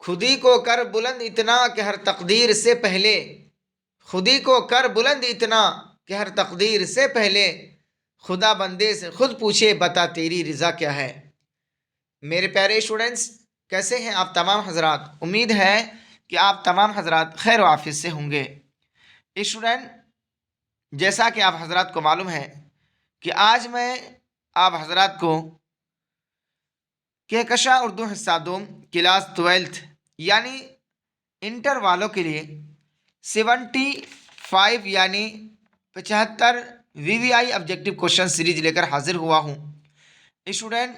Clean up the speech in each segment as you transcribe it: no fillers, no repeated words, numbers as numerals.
खुदी को कर बुलंद इतना कि हर तकदीर से पहले, खुदी को कर बुलंद इतना कि हर तकदीर से पहले खुदा बंदे से खुद पूछे बता तेरी रज़ा क्या है। मेरे प्यारे स्टूडेंट्स, कैसे हैं आप तमाम हजरात। उम्मीद है कि आप तमाम हजरात खैर वाफिस से होंगे। स्टूडेंट, जैसा कि आप हजरात को मालूम है कि आज मैं आप हजरात को कहकशा उर्दू हिस्सा दोम क्लास 12 यानी इंटर वालों के लिए 75 यानी 75 वीवीआई ऑब्जेक्टिव क्वेश्चन सीरीज लेकर हाजिर हुआ हूँ। स्टूडेंट,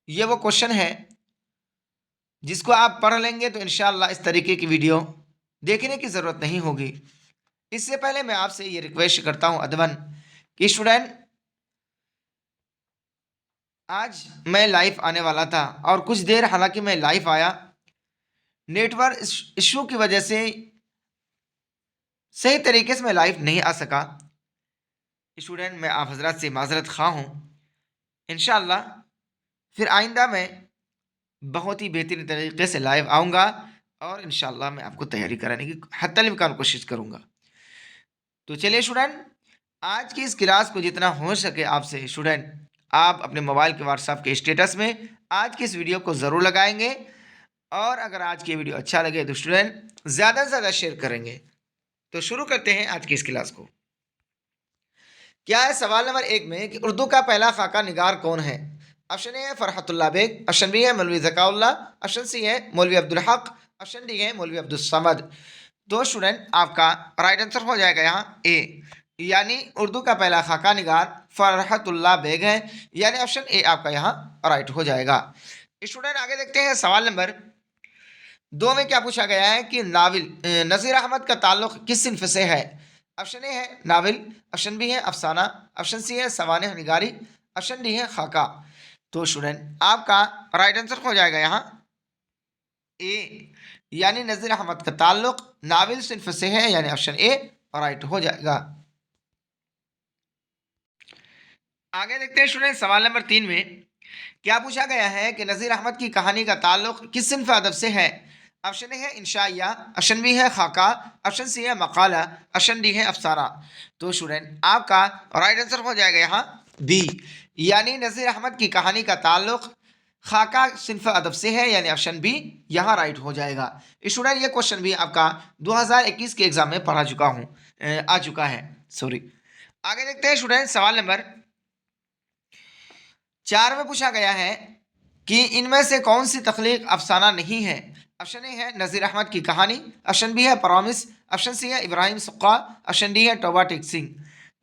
ये वो क्वेश्चन है जिसको आप पढ़ लेंगे तो इंशाअल्लाह इस तरीके की वीडियो देखने की ज़रूरत नहीं होगी। इससे पहले मैं आपसे ये रिक्वेस्ट करता हूँ अदबन कि स्टूडेंट, आज मैं लाइव आने वाला था और कुछ देर हालांकि मैं लाइव आया, नेटवर्क इशू की वजह से सही तरीके से मैं लाइव नहीं आ सका। स्टूडेंट, मैं आप हजरत से माजरत खा हूँ। इंशाअल्लाह फिर आइंदा मैं बहुत ही बेहतरीन तरीके से लाइव आऊँगा और इंशाअल्लाह मैं आपको तैयारी कराने की हत्तल इम्कान कोशिश करूँगा। तो चलिए स्टूडेंट, आज की इस क्लास को जितना हो सके आपसे स्टूडेंट आप अपने मोबाइल के व्हाट्सएप के स्टेटस में आज की इस वीडियो को ज़रूर लगाएंगे और अगर आज की वीडियो अच्छा लगे तो स्टूडेंट ज़्यादा से ज़्यादा शेयर करेंगे। तो शुरू करते हैं आज की इस क्लास को। क्या है सवाल नंबर 1 में कि उर्दू का पहला खाका निगार कौन है। ऑप्शन ए है फरहतुल्ला बेग, ऑप्शन बी है मौलवी ज़काउल्लाह, ऑप्शन सी है मौलवी अब्दुल हक, ऑप्शन डी है मौलवी अब्दुल समद। तो स्टूडेंट आपका राइट आंसर हो जाएगा यहाँ ए, यानी उर्दू का पहला खाका निगार फरहतुल्ला बेग है, यानी ऑप्शन ए आपका यहाँ राइट हो जाएगा। स्टूडेंट आगे देखते हैं सवाल नंबर 2 में क्या पूछा गया है कि नाविल नज़ीर अहमद का ताल्लुक किस सिन्फ से है। ऑप्शन ए है नाविल, ऑप्शन बी है अफसाना, ऑप्शन सी है सवाने निगारी, ऑप्शन डी है खाका। तो स्टूडेंट आपका राइट आंसर हो जाएगा यहाँ ए, यानी नज़ीर अहमद का ताल्लुक नाविल सिन्फ से है, यानी ऑप्शन ए राइट हो जाएगा। आगे देखते हैं स्टूडेंट सवाल नंबर 3 में क्या पूछा गया है कि नज़ीर अहमद की कहानी का ताल्लुक किस सिन्फ अदब से है। ऑप्शन ए है इंशाइया, ऑप्शन बी है खाका, ऑप्शन सी है मकाला, ऑप्शन डी है अफसाना। तो स्टूडेंट आपका राइट आंसर हो जाएगा यहाँ बी, यानी नज़ीर अहमद की कहानी का ताल्लुक खाका सिन्फ अदब से है, यानी ऑप्शन बी यहाँ राइट हो जाएगा। स्टूडेंट ये क्वेश्चन भी आपका 2021 के एग्जाम में पढ़ा चुका हूँ, आ चुका है, सॉरी। आगे देखते हैं स्टूडेंट सवाल नंबर 4 में पूछा गया है कि इनमें से कौन सी तख्लीक अफसाना नहीं है। ऑप्शन ए है नज़ीर अहमद की कहानी, ऑप्शन बी है प्रॉमिस, ऑप्शन सी है इब्राहिम सुक्का, ऑप्शन डी है टोबा टेक सिंह।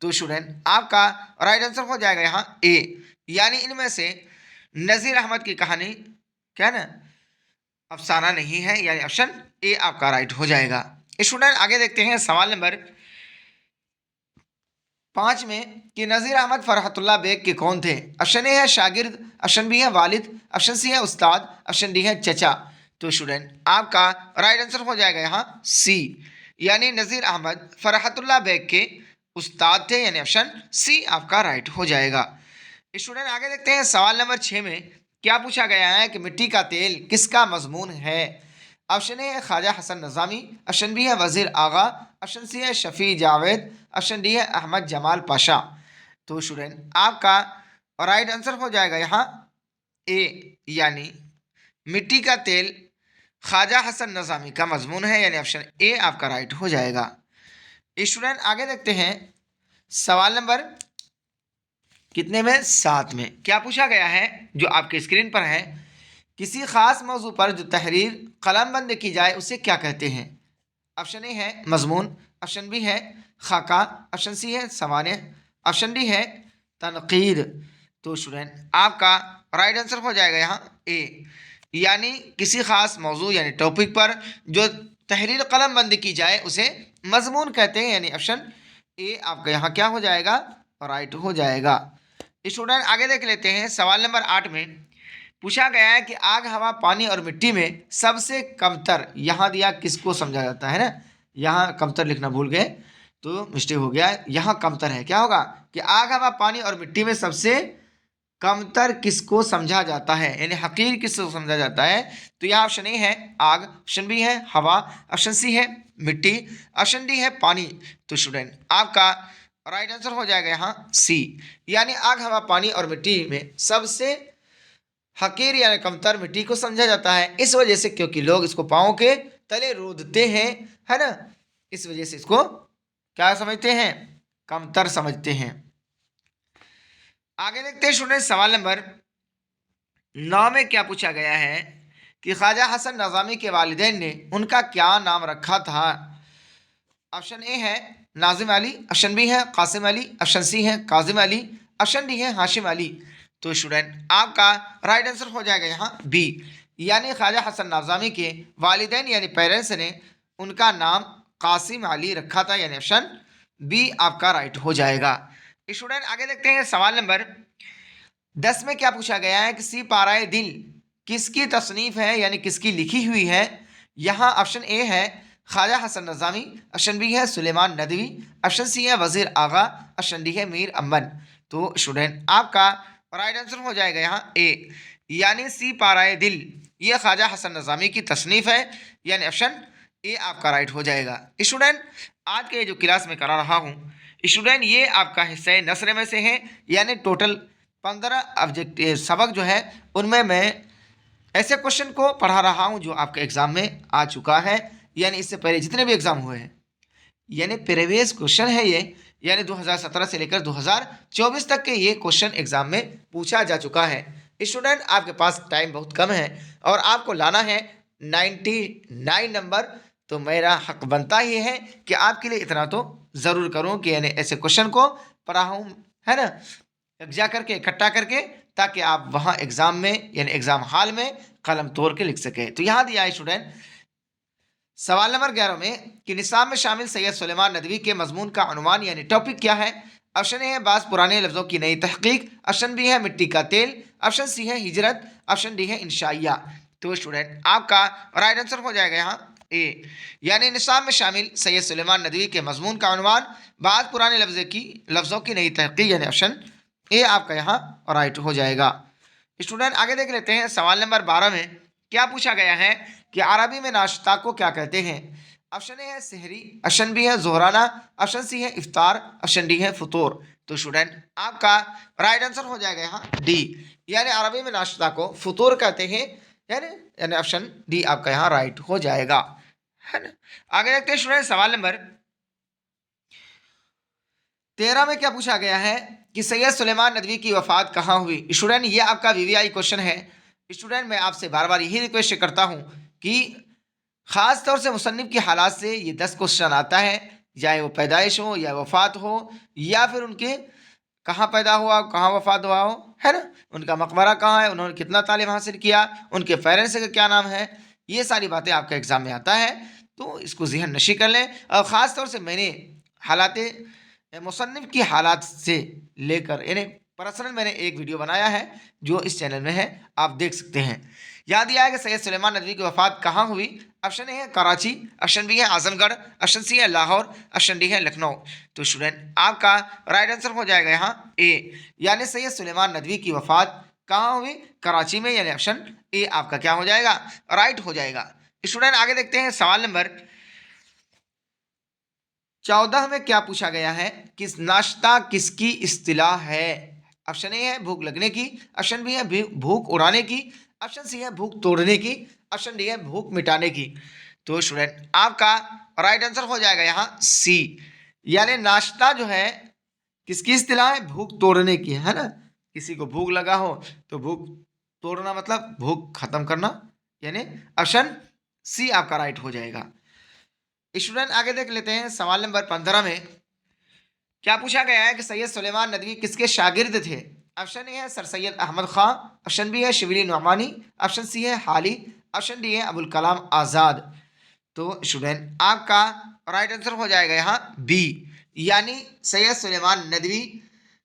तो स्टूडेंट आपका राइट आंसर हो जाएगा यहाँ ए, यानी इनमें से नज़ीर अहमद की कहानी क्या ना अफसाना नहीं है, यानी ऑप्शन ए आपका राइट हो जाएगा। स्टूडेंट आगे देखते हैं सवाल नंबर 5 में कि नज़ीर अहमद फरहतुल्ला बेग के कौन थे। ऑप्शन ए है शागिर्द, ऑप्शन बी है वालिद, ऑप्शन सी है उस्ताद, ऑप्शन डी है चचा। तो स्टूडेंट आपका राइट आंसर हो जाएगा यहाँ सी, यानी नज़ीर अहमद फरहतुल्ला बेग के उस्ताद थे, यानी ऑप्शन सी आपका राइट हो जाएगा। स्टूडेंट आगे देखते हैं सवाल नंबर 6 में क्या पूछा गया है कि मिट्टी का तेल किसका मजमून है। ऑप्शन ए है ख्वाजा हसन नज़ामी, ऑप्शन बी है वज़ीर आगा, ऑप्शन सी है शफ़ी जावेद, ऑप्शन डी है अहमद जमाल पाशा। तो स्टूडेंट आपका राइट आंसर हो जाएगा यहाँ ए, यानी मिट्टी का तेल ख्वाजा हसन नज़ामी का मजमून है, यानी ऑप्शन ए आपका राइट हो जाएगा। स्टूडेंट आगे देखते हैं सवाल नंबर कितने में 7 में क्या पूछा गया है जो आपके स्क्रीन पर है, किसी खास मौजू पर जो तहरीर कलमबंद की जाए उसे क्या कहते हैं। ऑप्शन ए है मजमून, ऑप्शन बी है खाका, ऑप्शन सी है सवाने, ऑप्शन डी है तनकीद। तो स्टूडेंट आपका राइट आंसर हो जाएगा यहाँ ए, यानी किसी खास मौजू यानी टॉपिक पर जो तहरीर कलमबंद की जाए उसे मजमून कहते हैं, यानी ऑप्शन ए आपका यहाँ क्या हो जाएगा राइट हो जाएगा। स्टूडेंट आगे देख लेते हैं सवाल नंबर 8 में पूछा गया है कि आग हवा पानी और मिट्टी में सबसे कमतर यहाँ दिया किसको समझा जाता है ना, यहाँ कमतर लिखना भूल गए तो मिस्टेक हो गया, यहाँ कमतर है, क्या होगा कि आग हवा पानी और मिट्टी में सबसे कमतर किसको समझा जाता है, यानी हकीर किसको समझा जाता है? तो यह ऑप्शन ए है आग, ऑप्शन बी है हवा, ऑप्शन सी है मिट्टी, ऑप्शन डी है पानी। तो स्टूडेंट आपका राइट आंसर हो जाएगा यहाँ सी, यानी आग, हवा, पानी और मिट्टी में सबसे हकीर यानी कमतर मिट्टी को समझा जाता है। इस वजह से क्योंकि लोग इसको पाँव के तले रोदते हैं, है ना, इस वजह से इसको क्या समझते हैं? कमतर समझते हैं। आगे देखते हैं स्टूडेंट, सवाल नंबर 9 में क्या पूछा गया है कि ख्वाजा हसन नज़ामी के वालिदैन ने उनका क्या नाम रखा था? ऑप्शन ए है नाजिम अली, ऑप्शन बी है कासिम अली, ऑप्शन सी है काजिम अली, ऑप्शन डी है हाशिम अली। तो स्टूडेंट आपका राइट आंसर हो जाएगा यहाँ बी, यानी ख्वाजा हसन नज़ामी के वालिदैन यानी पेरेंट्स ने उनका नाम कासिम अली रखा था, यानी ऑप्शन बी आपका राइट हो जाएगा। स्टूडेंट आगे देखते हैं सवाल नंबर 10 में क्या पूछा गया है कि सी पाराए दिल किसकी तसनीफ है, यानी किसकी लिखी हुई है? यहाँ ऑप्शन ए है ख्वाजा हसन नज़ामी, ऑप्शन बी है सुलेमान नदवी, ऑप्शन सी है वजीर आगा, ऑप्शन डी है मीर अमन। तो स्टूडेंट आपका राइट आंसर हो जाएगा यहाँ ए, यानी सी पाराए दिल ये ख्वाजा हसन नज़ामी की तसनीफ है, यानी ऑप्शन ए आपका राइट हो जाएगा। स्टूडेंट आज के जो क्लास में करा रहा हूँ स्टूडेंट ये आपका हिस्सा नसर में से है, यानी टोटल 15 ऑब्जेक्टिव सबक जो है उनमें मैं ऐसे क्वेश्चन को पढ़ा रहा हूँ जो आपके एग्जाम में आ चुका है, यानी इससे पहले जितने भी एग्जाम हुए हैं, यानी प्रीवियस क्वेश्चन है ये, यानी 2017 से लेकर 2024 तक के ये क्वेश्चन एग्जाम में पूछा जा चुका है। स्टूडेंट आपके पास टाइम बहुत कम है और आपको लाना है 99 नंबर, तो मेरा हक बनता ही है कि आपके लिए इतना तो ज़रूर करूँ कि यानी ऐसे क्वेश्चन को पढ़ाऊँ, है ना, जा करके इकट्ठा करके, ताकि आप वहाँ एग्ज़ाम में यानी एग्ज़ाम हॉल में कलम तोड़ के लिख सकें। तो यहाँ दिया है स्टूडेंट सवाल नंबर 11 में कि निसाब में शामिल सैयद सुलेमान नदवी के मजमून का अनुमान यानी टॉपिक क्या है? ऑप्शन ए है बास पुराने लफ्ज़ों की नई तहकीक, ऑप्शन बी है मिट्टी का तेल, ऑप्शन सी है हिजरत, ऑप्शन डी है इंशाइया। तो स्टूडेंट आपका राइट आंसर हो जाएगा यहाँ ए, यानी निसाब में शामिल सैयद सुलेमान नदवी के मजमून का अनुमान बास पुराने लफ्ज़ों की नई तहकीक, यानी ऑप्शन ए आपका यहाँ राइट हो जाएगा। स्टूडेंट आगे देख लेते हैं सवाल नंबर 12 में क्या पूछा गया है कि अरबी में नाश्ता को क्या कहते हैं? ऑप्शन ए है सहरी, ऑप्शन बी है जोहराना, ऑप्शन सी है इफ्तार, ऑप्शन डी है फतूर। तो स्टूडेंट आपका राइट आंसर हो जाएगा यहाँ डी, यानी अरबी में नाश्ता को फतूर कहते हैं, यानी यानी ऑप्शन डी आपका यहाँ राइट हो जाएगा, है ना। आगे देखते हैं स्टूडेंट सवाल नंबर 13 में क्या पूछा गया है कि सैयद सुलेमान नदवी की वफ़ात कहाँ हुई? स्टूडेंट ये आपका वीवीआई क्वेश्चन है। स्टूडेंट मैं आपसे बार बार यही रिक्वेस्ट करता हूँ कि ख़ास तौर से मुसन्निफ़ की हालात से ये 10 क्वेश्चन आता है, चाहे वो पैदाइश हो या वफ़ात हो या फिर उनके कहाँ पैदा हुआ कहाँ वफ़ात हुआ हो, है ना, उनका मकबरा कहाँ है, उन्होंने कितना तालीम हासिल किया, उनके पेरेंट्स का क्या नाम है, ये सारी बातें आपके एग्ज़ाम में आता है, तो इसको ज़हन नशी कर लें। और ख़ास तौर से मैंने हालात मुसन्निफ़ की हालात से लेकर यानी पर्सनल मैंने एक वीडियो बनाया है जो इस चैनल में है, आप देख सकते हैं। याद दिया है कि सैयद सुलेमान नदवी की वफ़ात कहाँ हुई? ऑप्शन ए है कराची, ऑप्शन बी है आजमगढ़, ऑप्शन सी है लाहौर, ऑप्शन डी है लखनऊ। तो स्टूडेंट आपका राइट आंसर हो जाएगा यहाँ ए, यानी सैयद सुलेमान नदवी की वफ़ात कहाँ हुई? कराची में, यानी ऑप्शन ए आपका क्या हो जाएगा? राइट हो जाएगा। स्टूडेंट आगे देखते हैं सवाल नंबर 14 में क्या पूछा गया है कि नाश्ता किसकी इस्तिलाह है? ऑप्शन ए है भूख लगने की, ऑप्शन बी है भूख उड़ाने की, ऑप्शन सी है भूख तोड़ने की, ऑप्शन डी है भूख मिटाने की। तो स्टूडेंट आपका राइट आंसर हो जाएगा यहाँ सी, यानी नाश्ता जो है किसकी इस्तिलाह है? भूख तोड़ने की, है ना, किसी को भूख लगा हो तो भूख तोड़ना मतलब भूख खत्म करना, यानी ऑप्शन सी आपका राइट हो जाएगा। स्टूडेंट आगे देख लेते हैं सवाल नंबर 15 में क्या पूछा गया है कि सैयद सुलेमान नदवी किसके शागिर्द थे? ऑप्शन ए है sir Syed Ahmad Khan, option B है शिबली नोमानी, ऑप्शन सी है हाली, ऑप्शन डी है अबुल कलाम आज़ाद। तो स्टूडेंट आपका राइट आंसर हो जाएगा यहाँ बी, यानी सैयद सुलेमान नदवी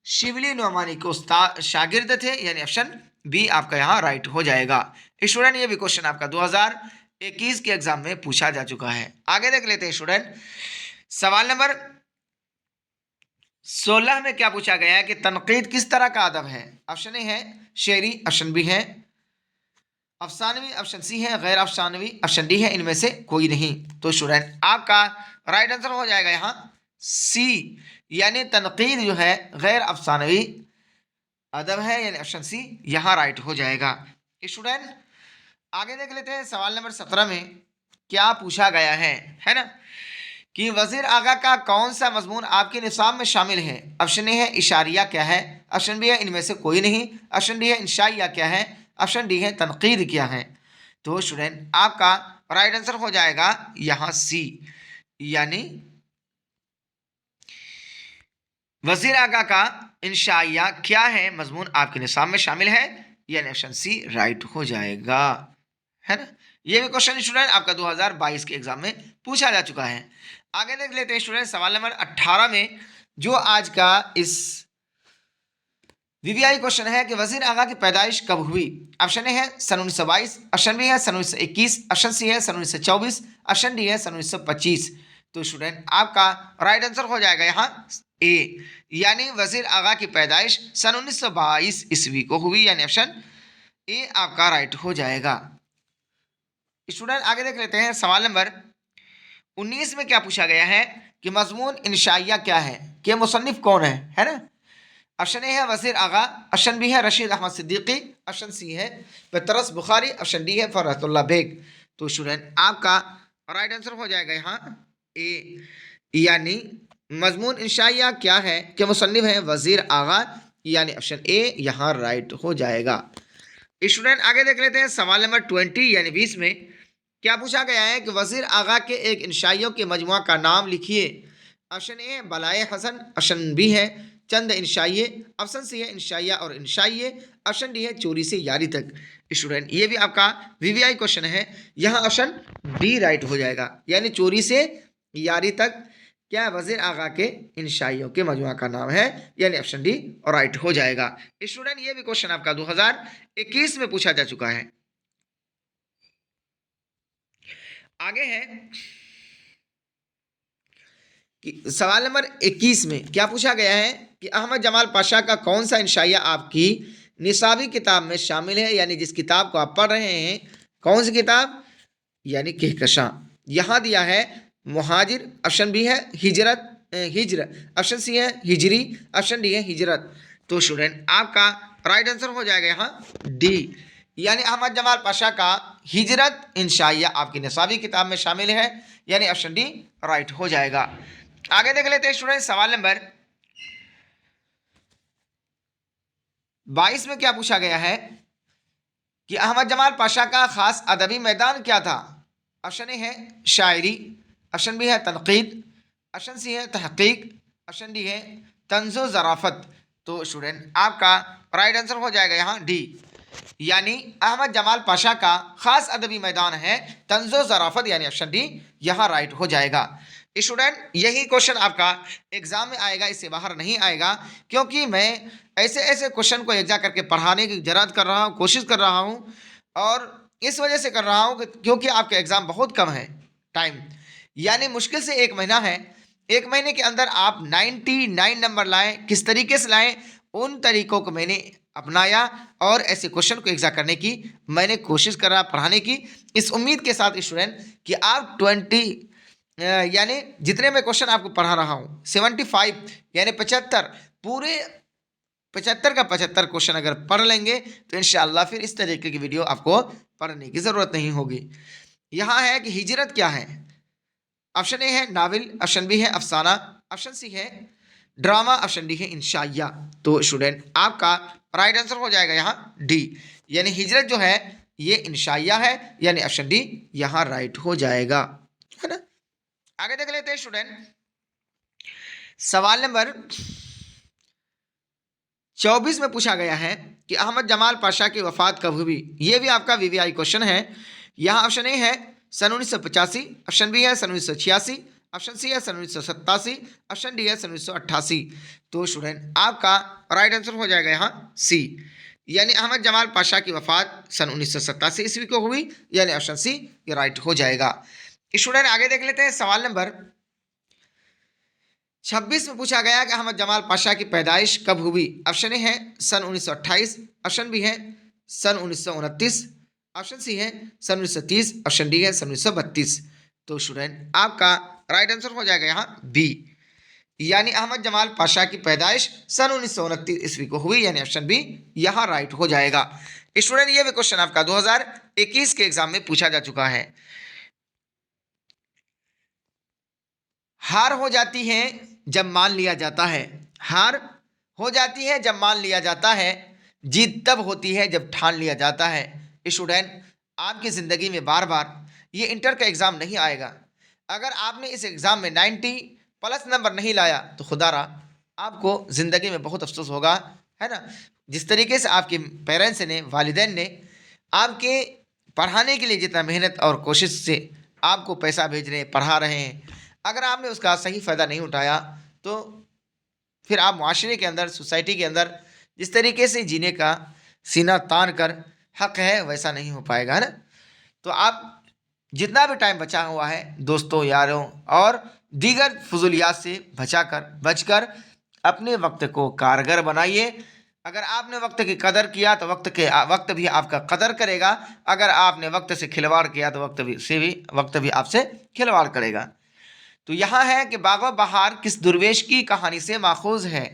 शिबली नोमानी के उस्ताद शागिर्द थे, यानी ऑप्शन बी आपका यहाँ राइट हो जाएगा। स्टूडेंट ये भी क्वेश्चन आपका 2021 के एग्जाम में पूछा जा चुका है। आगे देख लेते हैं स्टूडेंट सवाल नंबर 16 में क्या पूछा गया है कि तनकीद किस तरह का अदब है? ऑप्शन ए है शेरी, ऑप्शन बी है अफसानवी, ऑप्शन सी है गैर अफसानवी, ऑप्शन डी है इनमें से कोई नहीं। तो स्टूडेंट आपका राइट आंसर हो जाएगा यहाँ सी, यानी तनकीद जो है गैर अफसानवी अदब है, यानी ऑप्शन सी यहाँ राइट हो जाएगा। स्टूडेंट आगे देख लेते हैं सवाल नंबर 17 में क्या पूछा गया है ना, कि वजीर आगा का कौन सा मजमून आपके निसाब में शामिल है? ऑप्शन ए है इशारिया क्या है, ऑप्शन बी है इनमें से कोई नहीं, ऑप्शन डी है इंशाइया क्या है, ऑप्शन डी है तनकीद क्या है। तो स्टूडेंट आपका राइट आंसर हो जाएगा यहाँ सी, यानी वजीर आगा का इंशाइया क्या है मजमून आपके निसाब में शामिल है, यानी ऑप्शन सी राइट हो जाएगा, है ना। ये भी क्वेश्चन स्टूडेंट आपका 2022 के एग्जाम में पूछा जा चुका है। आगे देख लेते हैं स्टूडेंट सवाल नंबर 18 में जो आज का इस वीवीआई क्वेश्चन है कि वजीर आगा की पैदाइश कब हुई? ऑप्शन ए है सन 1922, ऑप्शन बी है सन 1921, ऑप्शन सी है सन 1924, ऑप्शन डी है सन 1925। तो स्टूडेंट आपका राइट आंसर हो जाएगा यहाँ ए, यानी वजीर आगा की पैदाइश सन 1922 ईस्वी को हुई, यानी ऑप्शन ए आपका राइट हो जाएगा। स्टूडेंट आगे देख लेते हैं सवाल नंबर 19 में क्या पूछा गया है कि मजमून इंशाइया क्या है, कि मुसन्निफ कौन है ना। ऑप्शन ए है वजीर आगा, ऑप्शन बी है रशीद अहमद सिद्दीकी, ऑप्शन सी है बतरस बुखारी, ऑप्शन डी है फरहतुल्लाह बेग। तो स्टूडेंट आपका राइट आंसर हो जाएगा यहाँ ए, यानी मजमून इंशाइया क्या है कि मुसन्निफ है वजीर आगा, यानी ऑप्शन ए यहाँ राइट हो जाएगा। स्टूडेंट आगे देख लेते हैं सवाल नंबर 20 यानी 20 में क्या पूछा गया है कि वजीर आगा के एक इंशाइयों के मजमुआ का नाम लिखिए। ऑप्शन ए बलाए हसन, ऑप्शन बी है चंद इंशाइये, ऑप्शन सी है इंशाइया और इंशाइये, ऑप्शन डी है चोरी से यारी तक। स्टूडेंट ये भी आपका वीवीआई क्वेश्चन है, यहाँ ऑप्शन डी राइट हो जाएगा, यानी चोरी से यारी तक क्या वजीर आगा के इंशाइयों के मजमुआ का नाम है, यानी ऑप्शन डी राइट हो जाएगा। स्टूडेंट ये भी क्वेश्चन आपका 2021 में पूछा जा चुका है। आगे है कि सवाल नंबर 21 में क्या पूछा गया है कि अहमद जमाल पाशा का कौन सा इंशाइया आपकी निसाबी किताब में शामिल है, यानी जिस किताब को आप पढ़ रहे हैं कौन सी किताब, यानी कहकशां। यहाँ दिया है मुहाजिर, ऑप्शन बी है हिजरत हिजर, ऑप्शन सी है हिजरी, ऑप्शन डी है हिजरत। तो स्टूडेंट आपका राइट आंसर हो जाएगा यहाँ डी, यानी अहमद जमाल पाशा का हिजरत इंशाइया आपकी निसाबी किताब में शामिल है, यानी ऑप्शन डी राइट हो जाएगा। आगे देख लेते हैं स्टूडेंट सवाल नंबर 22 में क्या पूछा गया है कि अहमद जमाल पाशा का खास अदबी मैदान क्या था। ऑप्शन ए है शायरी, ऑप्शन बी है तनकीद, ऑप्शन सी है तहकीक, ऑप्शन डी है तंज़ो ज़राफ़त। तो स्टूडेंट आपका राइट आंसर हो जाएगा यहाँ डी, यानी अहमद जमाल पाशा का खास अदबी मैदान है तंज़ो ज़राफ़त, यानी ऑप्शन डी यहाँ राइट हो जाएगा। स्टूडेंट यही क्वेश्चन आपका एग्जाम में आएगा, इससे बाहर नहीं आएगा, क्योंकि मैं ऐसे ऐसे क्वेश्चन को एक जा करके पढ़ाने की जरूरत कर रहा हूँ, कोशिश कर रहा हूँ, और इस वजह से कर रहा हूँ क्योंकि आपका एग्जाम बहुत कम है टाइम, यानी मुश्किल से 1 महीना है। 1 महीने के अंदर आप 99 नंबर लाएं, किस तरीके से लाएं उन तरीकों को मैंने अपनाया और ऐसे क्वेश्चन को एग्जाम करने की मैंने कोशिश कर रहा पढ़ाने की, इस उम्मीद के साथ स्टूडेंट कि आप 20 यानी जितने मैं क्वेश्चन आपको पढ़ा रहा हूँ 75 यानी 75 पूरे 75 का 75 क्वेश्चन अगर पढ़ लेंगे तो इंशाअल्लाह फिर इस तरीके की वीडियो आपको पढ़ने की ज़रूरत नहीं होगी। यहाँ है कि हिजरत क्या है। ऑप्शन ए है नावल, ऑप्शन बी है अफसाना, ऑप्शन सी है ड्रामा, ऑप्शन डी है इंशाइया। तो स्टूडेंट आपका राइट आंसर हो जाएगा यहाँ डी, यानी हिजरत जो है ये इंशाइया है, यानी ऑप्शन डी यहाँ राइट हो जाएगा, है ना। आगे देख लेते हैं स्टूडेंट सवाल नंबर 24 में पूछा गया है कि अहमद जमाल पाशा की वफात कब हुई। ये भी आपका वीवीआई क्वेश्चन है। यहाँ ऑप्शन ए है सन 1985, ऑप्शन बी है सन 1986, ऑप्शन सी है सन 1987, ऑप्शन डी है सन 1988। तो स्टूडेंट आपका राइट आंसर हो जाएगा यहाँ सी, यानी अहमद जमाल पाशा की वफात सन 1987 ईस्वी को हुई, यानी ऑप्शन सी ये राइट हो जाएगा। स्टूडेंट आगे देख लेते हैं सवाल नंबर 26 में पूछा गया कि अहमद जमाल पाशा की पैदाइश कब हुई। ऑप्शन ए है सन 1928, ऑप्शन बी है सन 1929, ऑप्शन सी है सन 1930, ऑप्शन डी है सन 1932। तो स्टूडेंट आपका राइट आंसर हो जाएगा यहाँ बी, यानी अहमद जमाल पाशा की पैदाइश सन 1929 ईस्वी को हुई, यानी ऑप्शन बी यहाँ राइट हो जाएगा। स्टूडेंट ये भी क्वेश्चन आपका 2021 के एग्जाम में पूछा जा चुका है। हार हो जाती है जब मान लिया जाता है, हार हो जाती है जब मान लिया जाता है, जीत तब होती है जब ठान लिया जाता है। स्टूडेंट आपकी ज़िंदगी में बार बार ये इंटर का एग्ज़ाम नहीं आएगा। अगर आपने इस एग्ज़ाम में 90 प्लस नंबर नहीं लाया तो खुदारा आपको ज़िंदगी में बहुत अफसोस होगा, है ना। जिस तरीके से आपके पेरेंट्स ने, वालिदैन ने आपके पढ़ाने के लिए जितना मेहनत और कोशिश से आपको पैसा भेज रहे हैं, पढ़ा रहे हैं, अगर आपने उसका सही फ़ायदा नहीं उठाया तो फिर आप माशरे के अंदर, सोसाइटी के अंदर जिस तरीके से जीने का सीना तान कर हक है वैसा नहीं हो पाएगा, है ना। तो आप जितना भी टाइम बचा हुआ है दोस्तों, यारों और दीगर फजूलियात से बचकर अपने वक्त को कारगर बनाइए। अगर आपने वक्त की कदर किया तो वक्त भी आपका कदर करेगा। अगर आपने वक्त से खिलवाड़ किया तो वक्त भी आपसे खिलवाड़ करेगा। तो यहाँ है कि बागो बहार किस दुर्वेश की कहानी से माखूज है,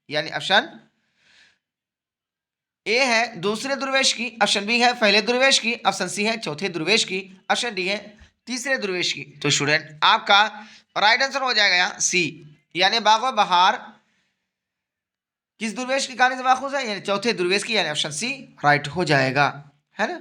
यानी ऑप्शन ए है दूसरे दुर्वेश की, ऑप्शन बी है पहले दुर्वेश की, ऑप्शन सी है चौथे दुर्वेश की, ऑप्शन डी है तीसरे दुर्वेश की। तो स्टूडेंट आपका राइट आंसर हो जाएगा यहाँ सी, यानी बागो बहार किस दुर्वेश की कहानी से माखूज है, यानी चौथे दुर्वेश की, यानी ऑप्शन सी राइट हो जाएगा, है ना।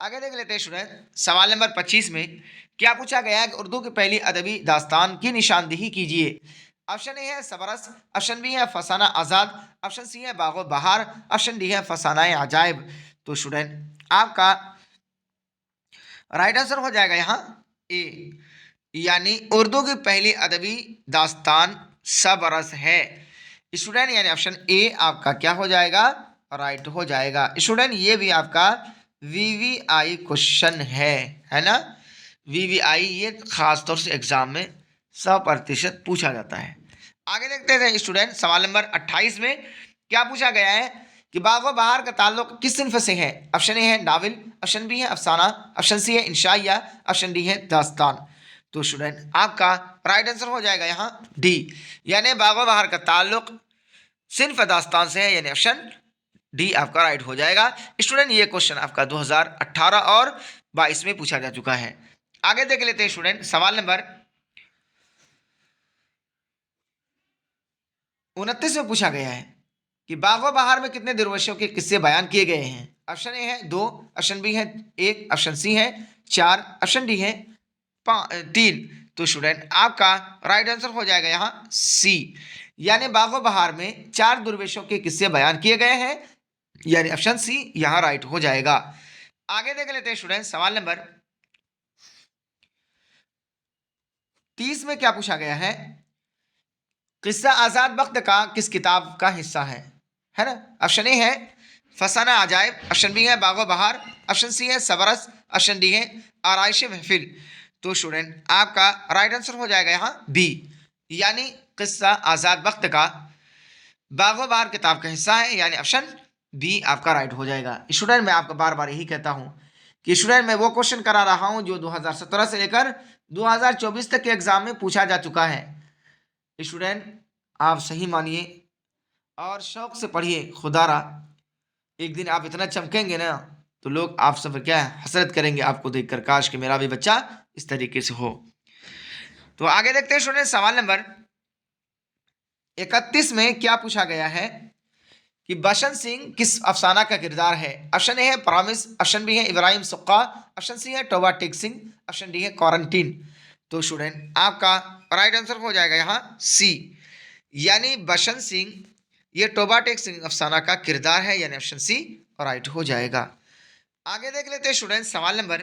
आगे देख लेते हैं स्टूडेंट, सवाल नंबर 25 में क्या पूछा गया है कि उर्दू की पहली अदबी दास्तान की निशानदेही कीजिए। ऑप्शन ए है सबरस, ऑप्शन बी है फसाना आज़ाद, ऑप्शन सी है बागो बहार, ऑप्शन डी है फसाना अजायब। तो स्टूडेंट आपका राइट आंसर हो जाएगा यहाँ ए, यानी उर्दू की पहली अदबी दास्तान सबरस है। स्टूडेंट यानी ऑप्शन ए आपका क्या हो जाएगा, राइट हो जाएगा। स्टूडेंट ये भी आपका वीवीआई क्वेश्चन है ना। वीवीआई ये खास तौर से एग्जाम में 100% पूछा जाता है। आगे देखते हैं स्टूडेंट, सवाल नंबर 28 में क्या पूछा गया है कि बागो बहार का ताल्लुक किस सिन्फ से है। ऑप्शन ए है नावल, ऑप्शन बी है अफसाना, ऑप्शन सी है इंशाइया, ऑप्शन डी है दास्तान। तो स्टूडेंट आपका राइट आंसर हो जाएगा यहाँ डी, यानी बागो बहार का ताल्लुक सिन्फ दास्तान से है, यानी ऑप्शन डी आपका राइट हो जाएगा। स्टूडेंट ये क्वेश्चन आपका 2018 और 22 में पूछा जा चुका है। आगे देख लेते हैं स्टूडेंट, सवाल नंबर 29 में पूछा गया है कि बागो बहार में कितने दुर्वेशों के किस्से बयान किए गए हैं। ऑप्शन ए है 2, ऑप्शन बी है 1, ऑप्शन सी है 4, ऑप्शन डी है 3। तो स्टूडेंट आपका राइट आंसर हो जाएगा यहाँ सी, यानी बागो बहार में 4 दुर्वेशों के किस्से बयान किए गए हैं, यानी ऑप्शन सी यहाँ राइट हो जाएगा। आगे देख लेते हैं स्टूडेंट, सवाल नंबर 30 में क्या पूछा गया है, किस्सा आज़ाद वक्त का किस किताब का हिस्सा है ना। ऑप्शन ए है फसाना अजायब, ऑप्शन बी है बागो बहार, ऑप्शन सी है सबरस, ऑप्शन डी है आराइश महफिल। तो स्टूडेंट आपका राइट आंसर हो जाएगा यहाँ बी, यानी किस्सा आज़ाद वक्त का बागो बहार किताब का हिस्सा है, यानी ऑप्शन बी आपका राइट हो जाएगा। स्टूडेंट मैं आपको बार बार यही कहता हूँ कि स्टूडेंट मैं वो क्वेश्चन करा रहा हूँ जो 2017 से लेकर 2024 तक के एग्जाम में पूछा जा चुका है। स्टूडेंट आप सही मानिए और शौक से पढ़िए, खुदारा एक दिन आप इतना चमकेंगे ना तो लोग आप सब क्या है हसरत करेंगे आपको देखकर, काश कि मेरा भी बच्चा इस तरीके से हो। तो आगे देखते हैं स्टूडेंट, सवाल नंबर 31 में क्या पूछा गया है कि बसंत सिंह किस अफसाना का किरदार है। ऑप्शन ए है प्रॉमिस, ऑप्शन बी है इब्राहिम सुक्का, ऑप्शन सी है टोबा टेक सिंह, ऑप्शन डी है क्वारंटीन। तो स्टूडेंट आपका राइट आंसर हो जाएगा यहाँ सी, यानी बसंत सिंह ये टोबा टेक सिंह अफसाना का किरदार है, यानी ऑप्शन सी राइट हो जाएगा। आगे देख लेते हैं स्टूडेंट, सवाल नंबर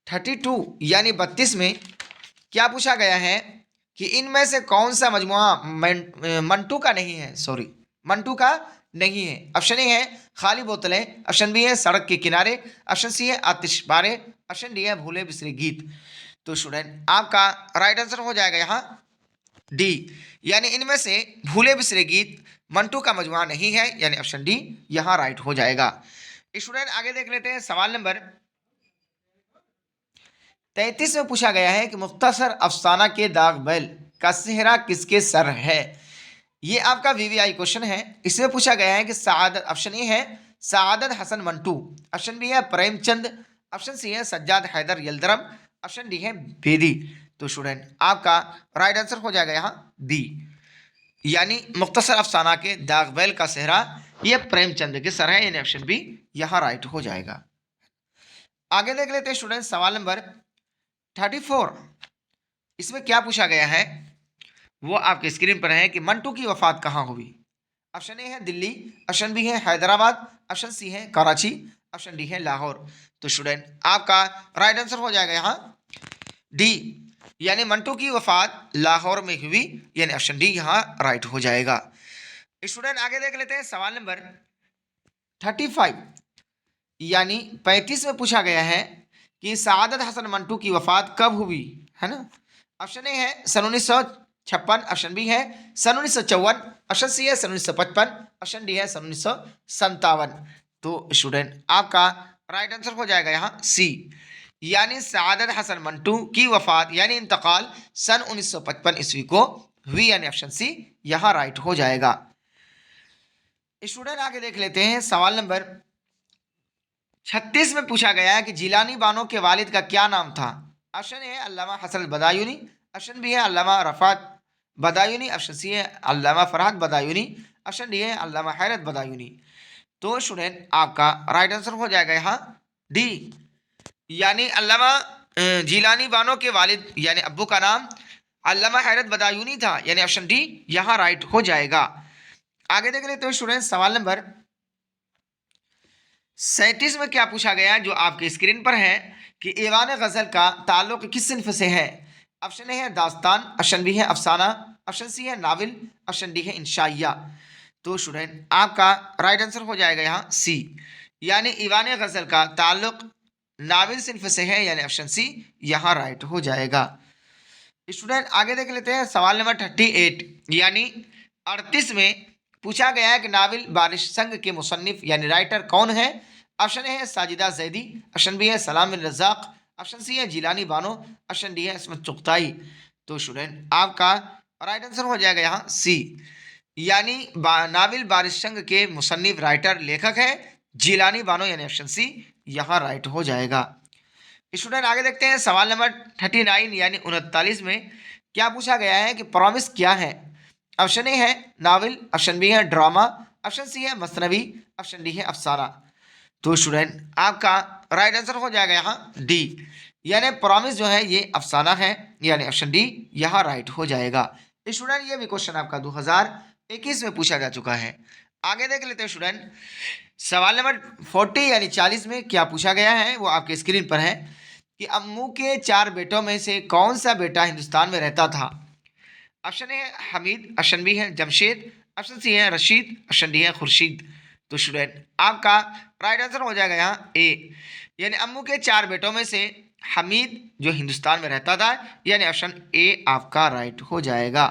32 यानी 32 में क्या पूछा गया है कि इनमें से कौन सा मजमुआ मंटू का नहीं है, मंटू का नहीं है। ऑप्शन ए है खाली बोतलें, ऑप्शन बी है सड़क के किनारे, ऑप्शन सी है आतिशबारे, ऑप्शन डी है भूले बिसरे गीत। तो स्टूडेंट आपका राइट आंसर हो जाएगा यहाँ डी, यानी इनमें से भूले बिसरे गीत मंटू का मजमुआ नहीं है, यानी ऑप्शन डी यहाँ राइट हो जाएगा। स्टूडेंट आगे देख लेते हैं सवाल नंबर 33 में पूछा गया है कि मुख्तसर अफसाना के दाग बैल का सेहरा किसके सर है। ये आपका वीवीआई क्वेश्चन है। इसमें पूछा गया है कि सआदत, ऑप्शन ए है सआदत हसन मंटू, ऑप्शन बी है प्रेमचंद, ऑप्शन सी है सज्जाद हैदर यलदरम, ऑप्शन डी है बेदी। तो स्टूडेंट आपका राइट आंसर हो जाएगा यहाँ बी, यानी मुख्तसर अफसाना के दाग बैल का सेहरा ये प्रेमचंद के सर है, यानी ऑप्शन बी यहाँ राइट हो जाएगा। आगे देख लेते हैं स्टूडेंट सवाल नंबर 34। इसमें क्या पूछा गया है वो आपके स्क्रीन पर है कि मंटू की वफात कहाँ हुई। ऑप्शन ए है दिल्ली, ऑप्शन बी है हैदराबाद, ऑप्शन सी है कराची, ऑप्शन डी है लाहौर। तो स्टूडेंट आपका राइट आंसर हो जाएगा यहाँ डी, यानी मंटू की वफात लाहौर में हुई, यानी ऑप्शन डी यहाँ राइट हो जाएगा। स्टूडेंट आगे देख लेते हैं सवाल नंबर 35, यानी 35 में पूछा गया है कि सआदत हसन मंटू की वफात कब हुई, है ना। ऑप्शन ए है सन 1956, ऑप्शन बी है सन 1954, ऑप्शन सी है सन 1955, ऑप्शन डी है सन 1957। तो स्टूडेंट आपका राइट आंसर हो जाएगा यहाँ सी, यानी सआदत हसन मंटू की वफात यानी इंतकाल सन 1955 ईस्वी को हुई, यानी ऑप्शन सी यहाँ राइट हो जाएगा। स्टूडेंट आगे देख लेते हैं सवाल नंबर 36 में पूछा गया है कि जिलानी बानो के वालिद का क्या नाम था। Option A Allama Hasan Badayuni, option B है अल्लामा रफ़ात बदायूनी, ऑप्शन सी है अल्लामा फरहत बदायूनी, ऑप्शन डी है अल्लामा हैरत बदायूनी। तो स्टूडेंट आपका राइट आंसर हो जाएगा यहाँ डी, यानी अल्लामा जिलानी बानो के वालिद यानी अब्बू का नाम अल्लामा हैरत बदायूनी था, यानी ऑप्शन डी यहाँ राइट हो जाएगा। आगे देख लेते हैं स्टूडेंट सवाल नंबर 37 में क्या पूछा गया जो आपके स्क्रीन पर है कि ईवान गजल का ताल्लुक किस सिन्फ से है। ऑप्शन ए है दास्तान, ऑप्शन बी है अफसाना, ऑप्शन सी है नाविल, ऑप्शन डी है इंशाइया। तो स्टूडेंट आपका राइट आंसर हो जाएगा यहाँ सी, यानी ईवान गजल का ताल्लुक नाविल सिन्फ से है, यानी ऑप्शन सी यहाँ राइट हो जाएगा। स्टूडेंट आगे देख लेते हैं सवाल नंबर 38, यानी 38 में पूछा गया है कि नाविल बारिश संग के मुसन्निफ यानी राइटर कौन है। ऑप्शन ए है साजिदा जैदी, ऑप्शन बी है सलाम बिन रज़ाक, ऑप्शन सी है जिलानी बानो, ऑप्शन डी है इसमत चुगताई। तो स्टूडेंट आपका राइट आंसर हो जाएगा यहाँ सी, यानी नाविल बारिश संग के मुसन्निफ राइटर लेखक है जिलानी बानो, यानी ऑप्शन सी यहाँ राइट हो जाएगा। स्टूडेंट आगे देखते हैं सवाल नंबर 39, यानी 39 में क्या पूछा गया है कि प्रॉमिस क्या है। ऑप्शन ए है नावल, ऑप्शन बी है ड्रामा, ऑप्शन सी है मसनवी, ऑप्शन डी है अफसाना। तो स्टूडेंट आपका राइट आंसर हो जाएगा यहाँ डी, यानी प्रॉमिस जो है ये अफसाना है, यानी ऑप्शन डी यहाँ राइट हो जाएगा। स्टूडेंट ये भी क्वेश्चन आपका 2021 में पूछा जा चुका है। आगे देख लेते हैं स्टूडेंट सवाल नंबर 40 यानी 40 में क्या पूछा गया है वो आपके स्क्रीन पर है कि अम्मू के 4 बेटों में से कौन सा बेटा हिंदुस्तान में रहता था। ऑप्शन ए है हमीद, ऑप्शन बी है जमशेद, ऑप्शन सी है रशीद, ऑप्शन डी है खुर्शीद। तो स्टूडेंट आपका राइट आंसर हो जाएगा यहाँ ए, यानी अम्मू के 4 बेटों में से हमीद जो हिंदुस्तान में रहता था, यानी ऑप्शन ए आपका राइट हो जाएगा।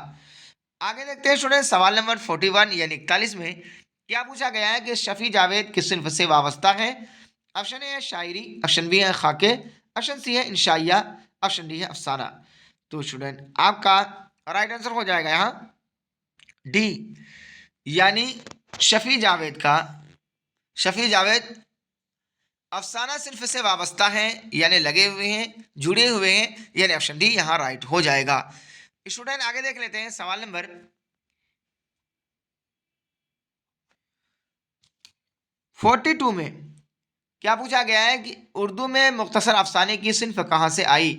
आगे देखते हैं स्टूडेंट सवाल नंबर 41 यानी 41 में क्या पूछा गया है कि शफी जावेद किस सिन्फ से वाबस्ता है। ऑप्शन ए है शायरी, ऑप्शन बी है खाके, ऑप्शन सी है इंशाइया, ऑप्शन डी है अफसाना। तो स्टूडेंट आपका राइट आंसर हो जाएगा यहाँ डी, यानी शफी जावेद अफसाना सिर्फ से वाबस्ता है, यानी लगे हुए हैं, जुड़े हुए हैं, यानी ऑप्शन डी यहाँ राइट हो जाएगा। स्टूडेंट आगे देख लेते हैं सवाल नंबर 42 में क्या पूछा गया है कि उर्दू में मुख्तसर अफसाने की सिन्फ कहाँ से आई।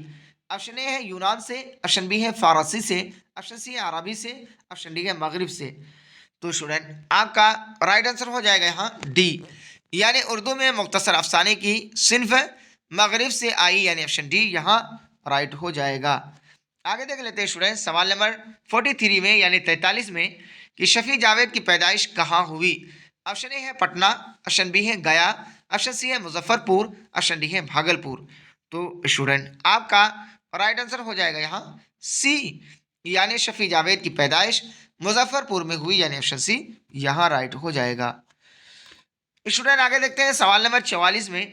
ऑप्शन ए है यूनान से, ऑप्शन बी है फारसी से, ऑप्शन सी है अरबी से, ऑप्शन डी है मगरिब से। तो स्टूडेंट आपका राइट आंसर हो जाएगा यहाँ डी, यानी उर्दू में मुख्तसर अफसाने की सिन्फ मगरिब से आई, यानी ऑप्शन डी यहाँ राइट हो जाएगा। आगे देख लेते हैं स्टूडेंट सवाल नंबर 43 में यानी 43 में कि शफी जावेद की पैदाइश कहाँ हुई। ऑप्शन ए है पटना, ऑप्शन बी है गया, ऑप्शन सी है मुजफ्फरपुर, ऑप्शन डी है भागलपुर। तो स्टूडेंट आपका राइट आंसर हो जाएगा यहाँ सी, यानी शफी जावेद की पैदाइश मुजफ्फरपुर में हुई, यानी ऑप्शन सी यहाँ राइट हो जाएगा। स्टूडेंट आगे देखते हैं सवाल नंबर 44 में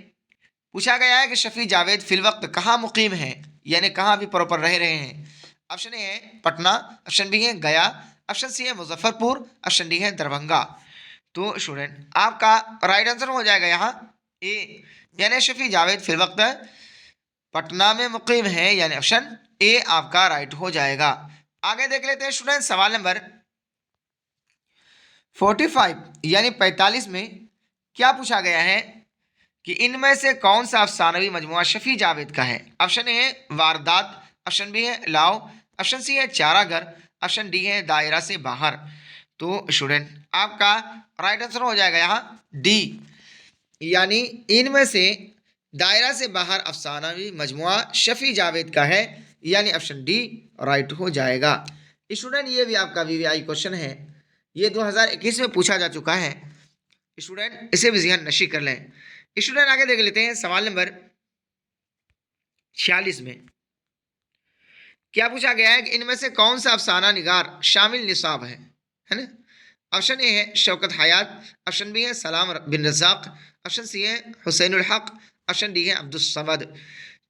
पूछा गया है कि शफी जावेद फिल वक्त कहाँ मुकीम है, यानी कहाँ भी प्रॉपर रह रहे हैं। ऑप्शन ए है पटना, ऑप्शन बी है गया, ऑप्शन सी है मुजफ्फरपुर, ऑप्शन डी है दरभंगा। तो स्टूडेंट आपका राइट आंसर हो जाएगा यहाँ ए, यानी शफी जावेद फिल वक्त पटना में मुकीम है, यानी ऑप्शन ए आपका राइट हो जाएगा। आगे देख लेते हैं स्टूडेंट सवाल नंबर 45 यानी 45 में क्या पूछा गया है कि इनमें से कौन सा अफसानवी मजमुआ शफी जावेद का है। ऑप्शन ए है वारदात, ऑप्शन बी है लाओ, ऑप्शन सी है चाराघर, ऑप्शन डी है दायरा से बाहर। तो स्टूडेंट आपका राइट आंसर हो जाएगा यहाँ डी, यानी इनमें से दायरा से बाहर अफसानवी मजमुआ शफी जावेद का है, यानी ऑप्शन डी राइट हो जाएगा। स्टूडेंट ये भी आपका वीवीआई क्वेश्चन है, ये 2021 में पूछा जा चुका है। स्टूडेंट इसे भी ज़हन नशी कर लें। स्टूडेंट आगे देख लेते हैं सवाल नंबर 46 में क्या पूछा गया है कि इनमें से कौन सा अफसाना निगार शामिल निसाब है ना। ऑप्शन ए है शौकत हयात, ऑप्शन बी है सलाम बिन रज़ाक, ऑप्शन सी है हुसैनुल हक, ऑप्शन डी है अब्दुल समद।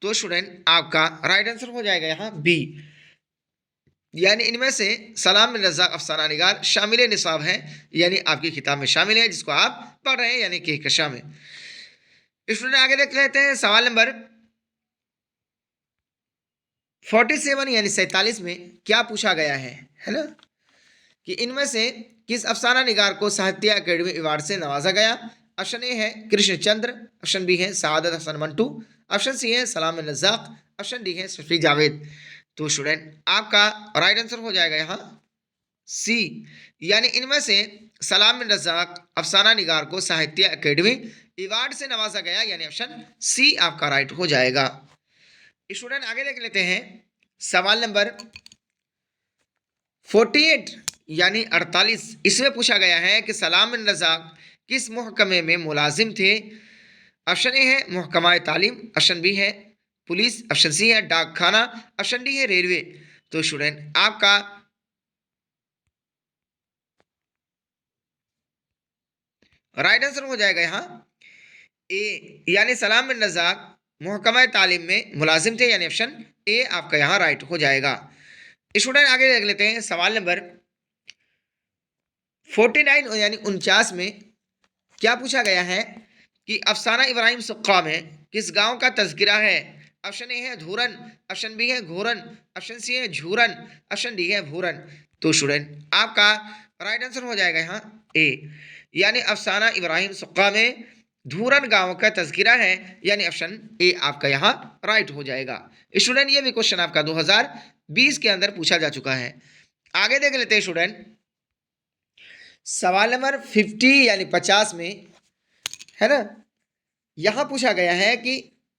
तो स्टूडेंट आपका राइट आंसर हो जाएगा यहाँ बी, यानी इनमें से सलाम बिन रज़ाक अफसाना निगार शामिल निसाब है, यानी आपकी किताब में शामिल है जिसको आप पढ़ रहे हैं, यानी कहकशा में। स्टूडेंट आगे देख लेते हैं सवाल नंबर 47 यानी 47 में क्या पूछा गया है ना कि इनमें से किस अफसाना निगार को साहित्य अकेडमी अवार्ड से नवाजा गया। ऑप्शन ए है कृष्णचंद्र, ऑप्शन बी है सआदत हसन मंटू, ऑप्शन सी है सलाम बिन रज़ाक, ऑप्शन डी है शफी जावेद। तो स्टूडेंट आपका राइट आंसर हो जाएगा यहाँ सी, यानी इनमें से सलाम बिन रज़ाक अफसाना निगार को साहित्य अकेडमी अवार्ड से नवाजा गया, यानी ऑप्शन सी आपका राइट हो जाएगा। स्टूडेंट आगे देख लेते हैं सवाल नंबर 48 यानी 48, इसमें पूछा गया है कि सलाम बिन रज़ाक किस महकमे में मुलाजिम थे। ऑप्शन ए है महकमा तालीम, ऑप्शन बी है पुलिस, ऑप्शन सी है डाक खाना, ऑप्शन डी है रेलवे। तो स्टूडेंट आपका राइट आंसर हो जाएगा यहाँ ए, यानी सलाम बिन रज़ाक महकमा तालीम में मुलाजिम थे, यानी ऑप्शन ए आपका यहाँ राइट हो जाएगा। स्टूडेंट आगे देख लेते हैं सवाल नंबर 49 यानी 49 में क्या पूछा गया है कि अफसाना इब्राहिम सुक्का में किस गांव का तज़किरा है। ऑप्शन ए है धूरन, ऑप्शन बी है घूरन, ऑप्शन सी है झूरन, ऑप्शन डी है भूरन। तो स्टूडेंट आपका राइट आंसर हो जाएगा यहाँ ए, यानी अफसाना इब्राहिम सुक्का में धूरन गांव का तज़किरा है, यानी ऑप्शन ए आपका यहाँ राइट हो जाएगा। स्टूडेंट ये भी क्वेश्चन आपका 2020 के अंदर पूछा जा चुका है। आगे देख लेते हैं स्टूडेंट सवाल नंबर 50 यानी 50 में है ना, यहाँ पूछा गया है कि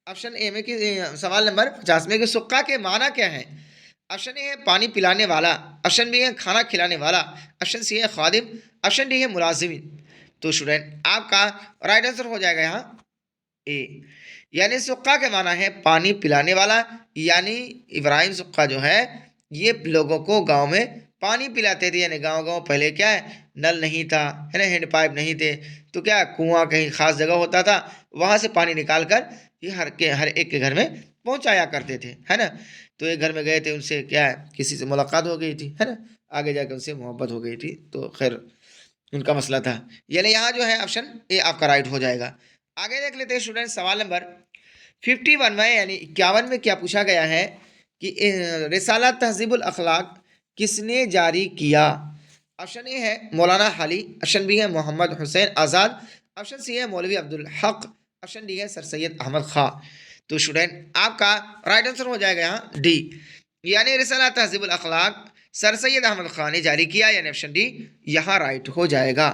ऑप्शन ए में कि सवाल नंबर 50 में कि सुक्का के माना क्या है। ऑप्शन ए है पानी पिलाने वाला, ऑप्शन बी है खाना खिलाने वाला, ऑप्शन सी है खादिम, ऑप्शन डी है मुलाजिमिन। तो स्टूडेंट आपका राइट आंसर हो जाएगा यहाँ ए, यानी सुक्का के माना है पानी पिलाने वाला, यानी इब्राहिम सुक्का जो है ये लोगों को गांव में पानी पिलाते थे, यानी गांव गांव पहले क्या है नल नहीं था है ना, हैंड पाइप नहीं थे, तो क्या कुआं कहीं खास जगह होता था, वहां से पानी निकाल कर ये हर एक के घर में पहुंचाया करते थे है ना। तो एक घर में गए थे, उनसे क्या है किसी से मुलाकात हो गई थी है ना, आगे जाकर उनसे मोहब्बत हो गई थी, तो खैर उनका मसला था, यानी यहाँ जो है ऑप्शन ए आपका राइट हो जाएगा। आगे देख लेते हैं स्टूडेंट सवाल नंबर 51 में यानी 51 में क्या पूछा गया है कि रिसाला तहजीबुल अखलाक किसने जारी किया। ऑप्शन ए है मौलाना हाली, ऑप्शन बी है मोहम्मद हुसैन आज़ाद, ऑप्शन सी है मौलवी अब्दुल हक, ऑप्शन डी है सर सैयद अहमद खां। तो स्टूडेंट आपका राइट आंसर हो जाएगा यहाँ डी, यानी रिसाला तहजीबुल अखलाक सर सैयद अहमद खान ने जारी किया, यानी ऑप्शन डी यहाँ राइट हो जाएगा।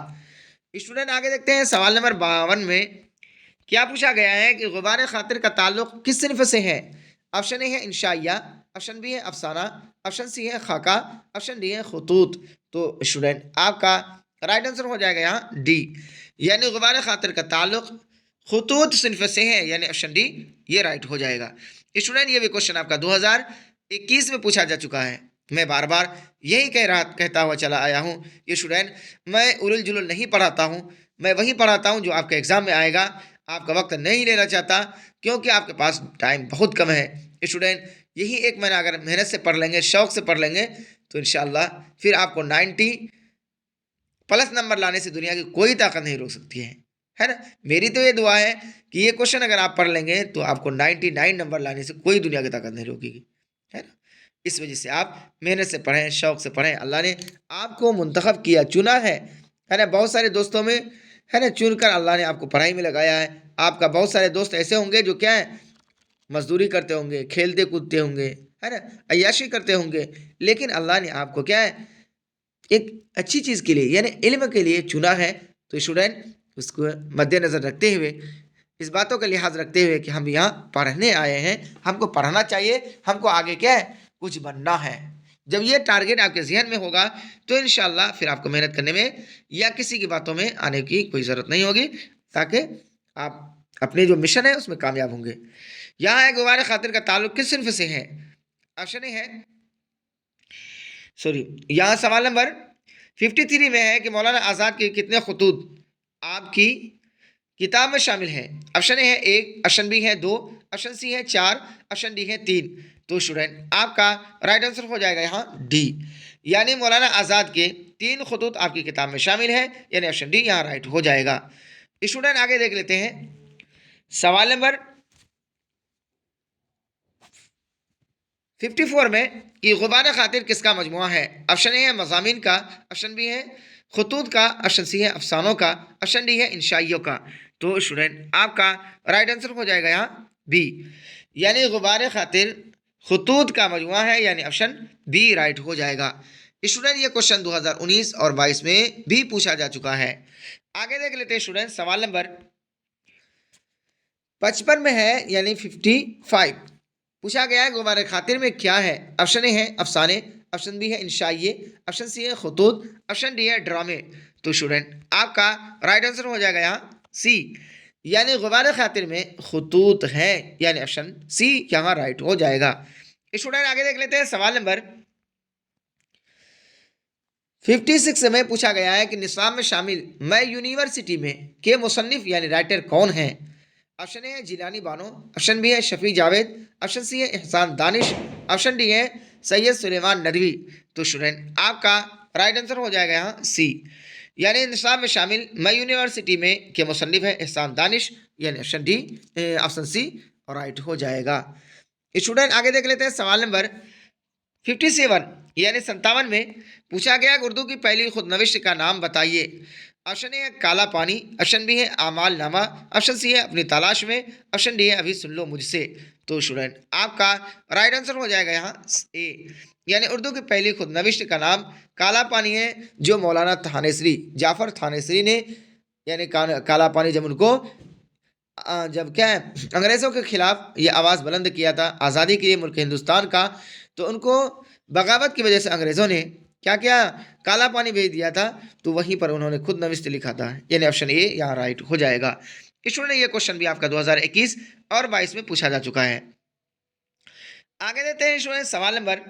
स्टूडेंट आगे देखते हैं सवाल नंबर 52 में क्या पूछा गया है कि गुबार खातिर का ताल्लुक किस सिन्फ से है। ऑप्शन ए है इंशाइया, ऑप्शन बी है अफसाना, ऑप्शन सी है खाका, ऑप्शन डी है खतूत। तो स्टूडेंट आपका राइट आंसर हो जाएगा यहाँ डी, यानी गुबार खातिर का ताल्लुक खतूत सिन्फ से है, यानी ऑप्शन डी, ये राइट हो जाएगा। स्टूडेंट ये भी क्वेश्चन आपका 2021 में पूछा जा चुका है। मैं बार बार यही कहता हुआ चला आया हूँ। ये स्टूडेंट, मैं उलझ जुलूल नहीं पढ़ाता हूँ, मैं वही पढ़ाता हूँ जो आपके एग्जाम में आएगा। आपका वक्त नहीं लेना चाहता क्योंकि आपके पास टाइम बहुत कम है। स्टूडेंट, यही एक महीना अगर मेहनत से पढ़ लेंगे, शौक से पढ़ लेंगे, तो इंशाल्लाह फिर आपको 90 प्लस नंबर लाने से दुनिया की कोई ताकत नहीं रोक सकती है ना। मेरी तो ये दुआ है कि ये क्वेश्चन अगर आप पढ़ लेंगे तो आपको 99 नंबर लाने से कोई दुनिया की ताकत नहीं रोकेगी, है ना। इस वजह से आप मेहनत से पढ़ें, शौक से पढ़ें। अल्लाह ने आपको मुंतखब किया, चुना है ना। बहुत सारे दोस्तों में, है ना, चुनकर अल्लाह ने आपको पढ़ाई में लगाया है। आपका बहुत सारे दोस्त ऐसे होंगे जो क्या है, मजदूरी करते होंगे, खेलते कूदते होंगे, है ना, अय्याशी करते होंगे, लेकिन अल्लाह ने आपको क्या है, एक अच्छी चीज़ के लिए यानी इल्म के लिए चुना है। तो स्टूडेंट, उसको मद्देनज़र रखते हुए, इस बातों का लिहाज रखते हुए कि हम यहाँ पढ़ने आए हैं, हमको पढ़ना चाहिए, हमको आगे क्या है, कुछ बनना है। जब ये टारगेट आपके जहन में होगा तो इंशाल्लाह फिर आपको मेहनत करने में या किसी की बातों में आने की कोई ज़रूरत नहीं होगी, ताकि आप अपने जो मिशन है उसमें कामयाब होंगे। यहाँ है गुबार खातिर का ताल्लुक किस सिन्फ से है? ऑप्शन ए है, सॉरी, यहाँ सवाल नंबर 53 में है कि मौलाना आज़ाद के कितने खतूत आपकी किताब में शामिल हैं? ऑप्शन ए है 1, ऑप्शन बी है 2, ऑप्शन सी है 4, ऑप्शन डी है 3। तो स्टूडेंट, आपका राइट आंसर हो जाएगा यहाँ डी, यानी मौलाना आज़ाद के 3 खतूत आपकी किताब में शामिल है, यानी ऑप्शन डी यहाँ राइट हो जाएगा। स्टूडेंट, आगे देख लेते हैं सवाल नंबर 54 में कि गुबार खातिर किसका मजमुआ है? ऑप्शन ए है मज़ामीन का, ऑप्शन बी है खतूत का, ऑप्शन सी है अफसानों का, ऑप्शन डी है इंशाइयों का। तो स्टूडेंट, आपका राइट आंसर हो जाएगा यहाँ बी, यानी गुबार खातिर खतूत का मजमुआ है, यानी ऑप्शन बी राइट हो जाएगा। स्टूडेंट, ये क्वेश्चन 2019 और 22 में भी पूछा जा चुका है। आगे देख लेते हैं स्टूडेंट, सवाल नंबर 55 में है, यानी 55 पूछा गया है गुबार खातिर में क्या है? ऑप्शन ए है अफसाने, ऑप्शन बी है इंशाइए, ऑप्शन सी है खतूत, ऑप्शन डी है ड्रामे। तो स्टूडेंट, आपका राइट आंसर हो जाएगा यहाँ सी, यानी गुबार खातिर में खतूत है, यानी ऑप्शन सी यहाँ राइट हो जाएगा। स्टूडेंट, आगे देख लेते हैं सवाल नंबर 56 में पूछा गया है कि निसाब में शामिल मैं यूनिवर्सिटी में के मुसन्निफ यानी राइटर कौन है? ऑप्शन ए है जिलानी बानो, ऑप्शन बी है शफी जावेद, ऑप्शन सी है एहसान दानिश, ऑप्शन डी है सैयद सुलेमान नदवी। तो स्टूडेंट, आपका राइट आंसर हो जाएगा यहाँ सी, यानी निसाब में शामिल मैं यूनिवर्सिटी में के मुसन्निफ है एहसान दानिश, यानी option D, option C right हो जाएगा। स्टूडेंट, आगे देख लेते हैं सवाल नंबर 57 यानी 57 में पूछा गया उर्दू की पहली खुद नविश्त का नाम बताइए। ऑप्शन ए है काला पानी, ऑप्शन बी है आमाल नामा, ऑप्शन सी है अपनी तलाश में, ऑप्शन डी है अभी सुन लो मुझसे। तो स्टूडेंट, आपका राइट आंसर हो जाएगा यहाँ ए, यानी उर्दू की पहली खुद नविश्त का नाम काला पानी है, जो मौलाना थानेसरी जाफ़र थानेसरी ने, यानी काला पानी जब उनको जब क्या है अंग्रेज़ों के खिलाफ ये आवाज़ बुलंद किया था आज़ादी के लिए मुल्क हिंदुस्तान का, तो उनको बगावत की वजह से अंग्रेज़ों ने क्या क्या काला पानी भेज दिया था, तो वहीं पर उन्होंने खुद नविश्त लिखा था, यानी ऑप्शन ए यहाँ राइट हो जाएगा। स्टूडेंट, ये क्वेश्चन भी आपका 2021 और 22 में पूछा जा चुका है। आगे देते हैं स्टूडेंट, सवाल नंबर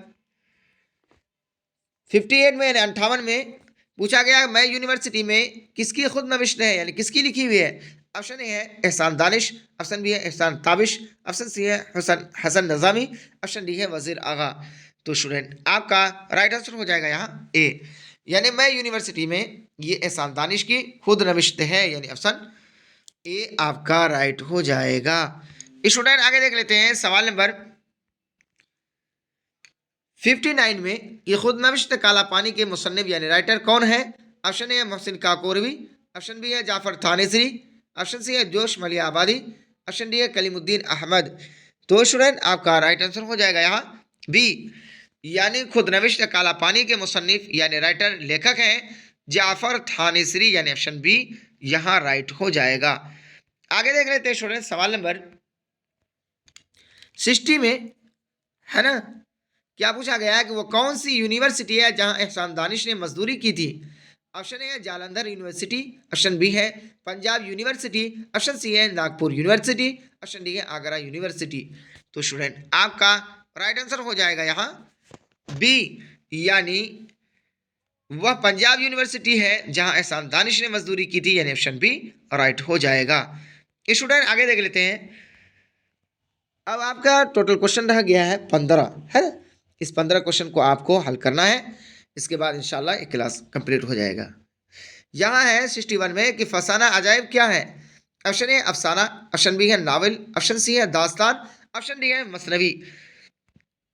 58 में यानी 58 में पूछा गया मैं यूनिवर्सिटी में किसकी खुद नविश्त है, यानी किसकी लिखी हुई है? ऑप्शन ए है एहसान दानिश, ऑप्शन बी है एहसान ताबिश, ऑप्शन सी है हसन नज़ामी, ऑप्शन डी है वजीर आगा। तो स्टूडेंट, आपका राइट आंसर हो जाएगा यहाँ ए, यानी मैं यूनिवर्सिटी में ये एहसान दानिश की खुद नविश्त है, यानी ऑप्शन ए आपका राइट हो जाएगा। स्टूडेंट, आगे देख लेते हैं सवाल नंबर 59 में ये खुद नविश्त काला पानी के मुसन्निफ यानी राइटर कौन है? ऑप्शन ए है मोहसिन काकोरवी, ऑप्शन बी है जाफ़र थानेसरी, ऑप्शन सी है जोश मलिया आबादी, ऑप्शन डी है कलीमुद्दीन अहमद। तो स्टूडेंट, आपका राइट आंसर हो जाएगा यहाँ बी, यानी खुद नविश्त काला पानी के मुसन्निफ यानी राइटर लेखक हैं जाफ़र थानेसरी, यानी ऑप्शन बी यहाँ राइट हो जाएगा। आगे देख लेते हैं स्टूडेंट, सवाल नंबर 60 में, है ना, क्या पूछा गया है कि वो कौन सी यूनिवर्सिटी है जहां एहसान दानिश ने मजदूरी की थी? ऑप्शन ए है जालंधर यूनिवर्सिटी, ऑप्शन बी है पंजाब यूनिवर्सिटी, ऑप्शन सी है नागपुर यूनिवर्सिटी, ऑप्शन डी है आगरा यूनिवर्सिटी। तो स्टूडेंट, आपका राइट आंसर हो जाएगा यहाँ बी यानी वह पंजाब यूनिवर्सिटी है जहां एहसान दानिश ने मजदूरी की थी, यानी ऑप्शन बी राइट हो जाएगा। स्टूडेंट आगे देख लेते हैं। अब आपका टोटल क्वेश्चन रह गया है 15, है ना। इस 15 क्वेश्चन को आपको हल करना है, इसके बाद इंशाल्लाह एक क्लास कंप्लीट हो जाएगा। यहाँ है 61 में कि फसाना अजायब क्या है। ऑप्शन ए अफसाना, ऑप्शन बी है नावल, ऑप्शन सी है दास्तान, ऑप्शन डी है मसनवी।